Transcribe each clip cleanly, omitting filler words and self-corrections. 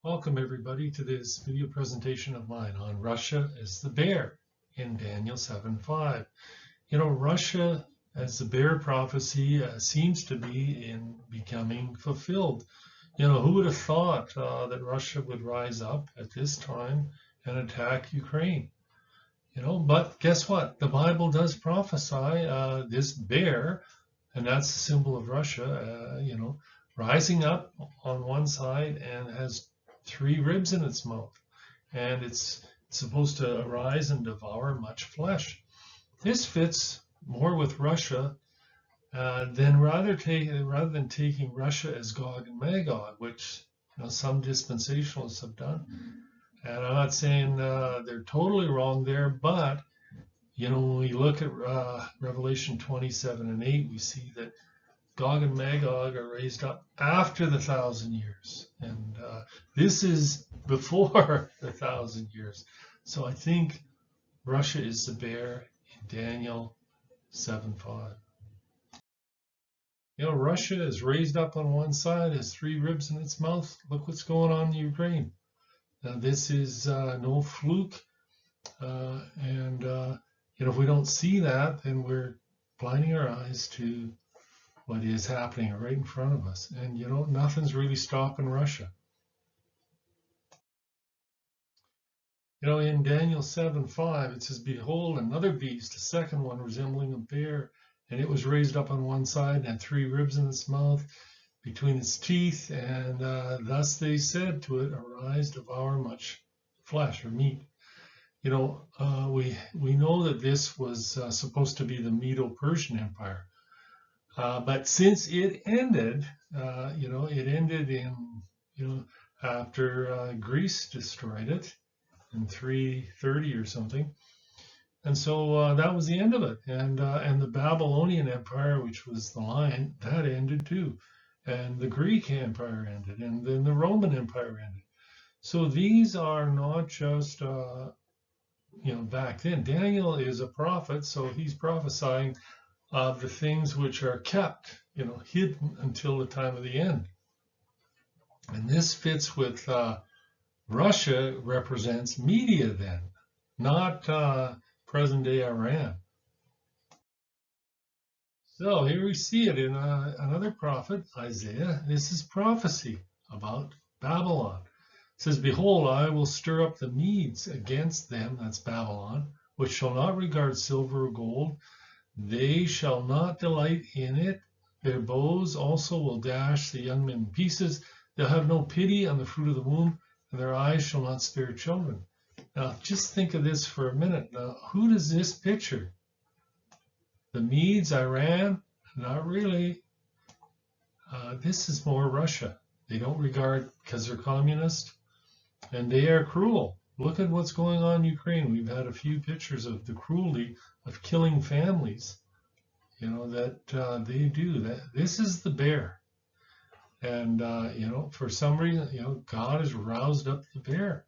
Welcome everybody to this video presentation of mine on Russia as the bear in Daniel 7:5. Russia as the bear prophecy seems to be in becoming fulfilled. Who would have thought that Russia would rise up at this time and attack Ukraine? But guess what? The Bible does prophesy this bear, and that's the symbol of Russia, rising up on one side and has three ribs in its mouth, and it's supposed to arise and devour much flesh. This fits more with Russia than rather than taking Russia as Gog and Magog, which some dispensationalists have done. And I'm not saying they're totally wrong there, but when we look at Revelation 27 and 8, we see that Gog and Magog are raised up after the 1,000 years. And this is before the 1,000 years. So I think Russia is the bear in Daniel 7:5. Russia is raised up on one side, has three ribs in its mouth. Look what's going on in Ukraine. Now, this is no fluke. If we don't see that, then we're blinding our eyes to what is happening right in front of us. And nothing's really stopping Russia. In Daniel 7:5, it says, "Behold, another beast, a second one resembling a bear, and it was raised up on one side and had three ribs in its mouth between its teeth, and thus they said to it, Arise, devour much flesh or meat." We know that this was supposed to be the Medo-Persian Empire. But since it ended, it ended in, after Greece destroyed it in 330 or something. And so that was the end of it. And the Babylonian Empire, which was the lion, that ended too. And the Greek Empire ended, and then the Roman Empire ended. So these are not just, back then. Daniel is a prophet, so he's prophesying of the things which are kept, hidden until the time of the end. And this fits with Russia represents media then, not present-day Iran. So here we see it in another prophet, Isaiah. This is prophecy about Babylon. It says, "Behold, I will stir up the Medes against them," that's Babylon, "which shall not regard silver or gold. They shall not delight in it. Their bows also will dash the young men in pieces. They'll have no pity on the fruit of the womb, and their eyes shall not spare children." Now, just think of this for a minute. Now, who does this picture? The Medes, Iran? Not really. This is more Russia. They don't regard, because they're communist, and they are cruel. Look at what's going on in Ukraine. We've had a few pictures of the cruelty of killing families, that they do. This is the bear. And, for some reason, God has roused up the bear.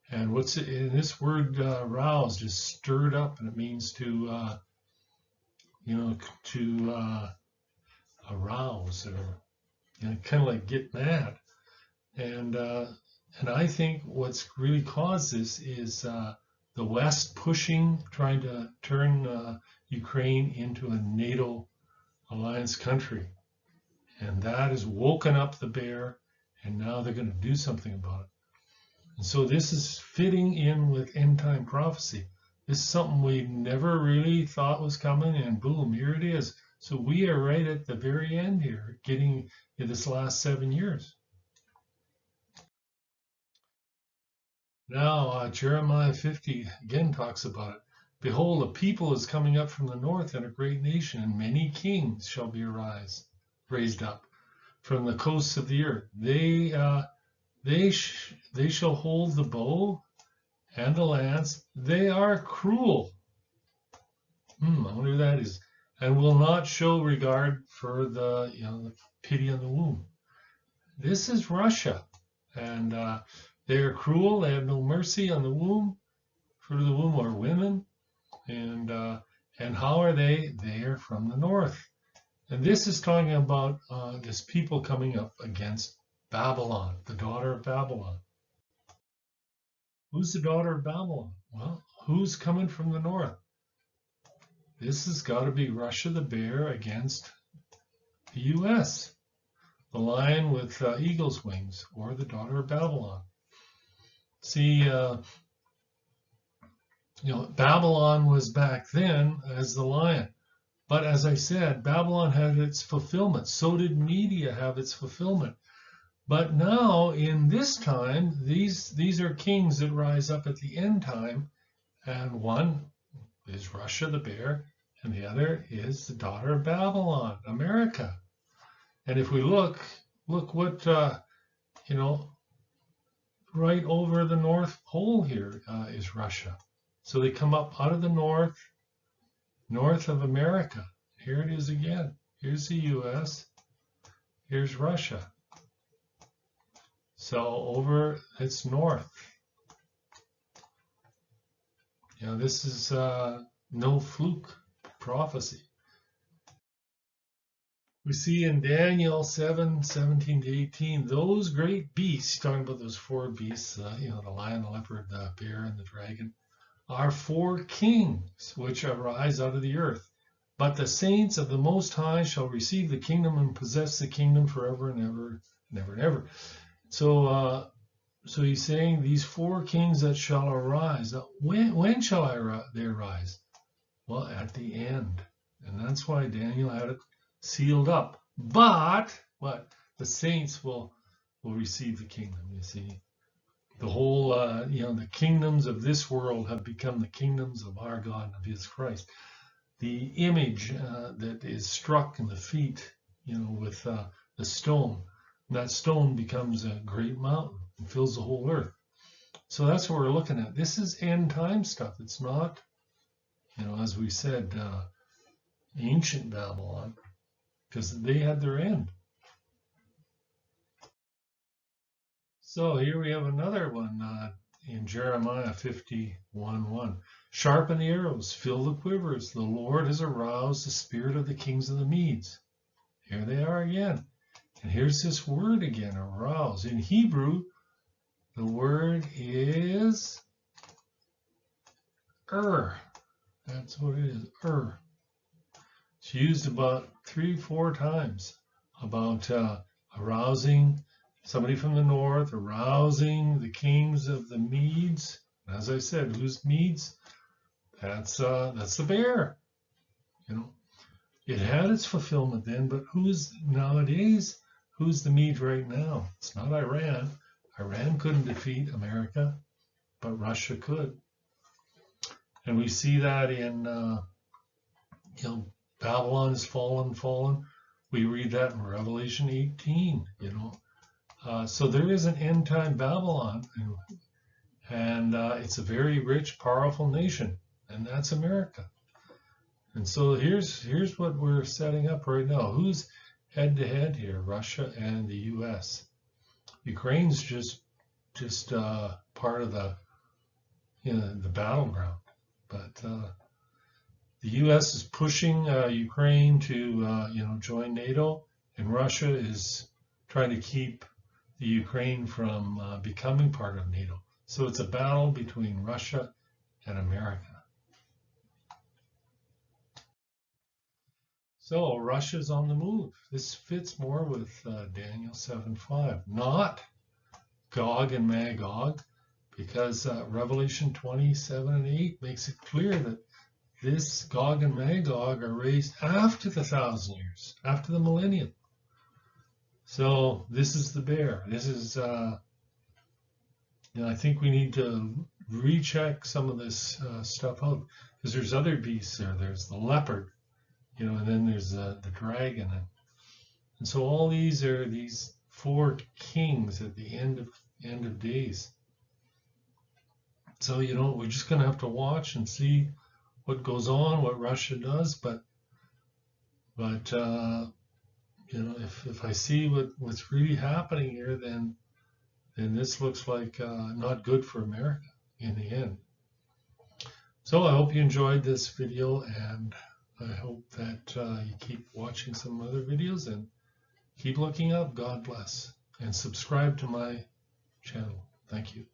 And what's in this word roused is stirred up, and it means to arouse, or kind of like get mad. And I think what's really caused this is the West trying to turn Ukraine into a NATO alliance country. And that has woken up the bear, and now they're going to do something about it. And so this is fitting in with end time prophecy. This is something we never really thought was coming, and boom, here it is. So we are right at the very end here, getting in this last 7 years. Now, Jeremiah 50 again talks about it. "Behold, a people is coming up from the north, and a great nation, and many kings shall be raised up from the coasts of the earth. They shall hold the bow and the lance. They are cruel." I wonder who that is. "And will not show regard for the pity on the womb." This is Russia, and they are cruel. They have no mercy on the womb. Fruit of the womb are women, and how are they? They are from the north. And this is talking about this people coming up against Babylon, the daughter of Babylon. Who's the daughter of Babylon? Well, who's coming from the north? This has got to be Russia the bear against the U.S., the lion with eagle's wings, or the daughter of Babylon. See, Babylon was back then as the lion. But as I said, Babylon had its fulfillment. So did Media have its fulfillment. But now, in this time, these are kings that rise up at the end time. And one is Russia the bear, and the other is the daughter of Babylon, America. And if we look what, right over the North Pole here is Russia. So they come up out of the north of America. Here it is again. Here's the U.S. Here's Russia. So over it's north. This is no fluke prophecy. We see in Daniel 7:17-18, those great beasts, talking about those four beasts, the lion, the leopard, the bear, and the dragon, are four kings which arise out of the earth. But the saints of the Most High shall receive the kingdom and possess the kingdom forever and ever, and ever and ever. So he's saying these four kings that shall arise. When shall they arise? Well, at the end. And that's why Daniel had it sealed up. But the saints will receive the kingdom, you see. The whole, the kingdoms of this world have become the kingdoms of our God and of his Christ. The image that is struck in the feet, with the stone, that stone becomes a great mountain and fills the whole earth. So that's what we're looking at. This is end time stuff. It's not, as we said, ancient Babylon, because they had their end. So here we have another one in Jeremiah 51:1. Sharpen the arrows, fill the quivers. The Lord has aroused the spirit of the kings of the Medes. Here they are again. And here's this word again, arouse. In Hebrew, the word is That's what it is, It's used about 3-4 times about arousing somebody from the north, arousing the kings of the Medes. As I said, who's Medes? That's the bear. It had its fulfillment then, but who's nowadays? Who's the Mede right now? It's not Iran. Iran couldn't defeat America, but Russia could. And we see that in, Babylon is fallen. We read that in Revelation 18, So there is an end time Babylon, and it's a very rich, powerful nation, and that's America. And so here's what we're setting up right now. Who's head to head here? Russia and the U.S. Ukraine's just part of the the battleground, but the U.S. is pushing Ukraine to join NATO, and Russia is trying to keep the Ukraine from becoming part of NATO. So it's a battle between Russia and America. So Russia's on the move. This fits more with Daniel 7:5, not Gog and Magog, because Revelation 27:8 makes it clear that this Gog and Magog are raised after the 1,000 years, after the millennium. So this is the bear. This is, I think we need to recheck some of this stuff out, because there's other beasts there. There's the leopard, and then there's the dragon. And so all these are these four kings at the end of days. So, we're just going to have to watch and see what goes on, what Russia does. But if I see what's really happening here, then this looks like not good for America in the end. So I hope you enjoyed this video, and I hope that you keep watching some other videos and keep looking up. God bless. and subscribe to my channel. Thank you.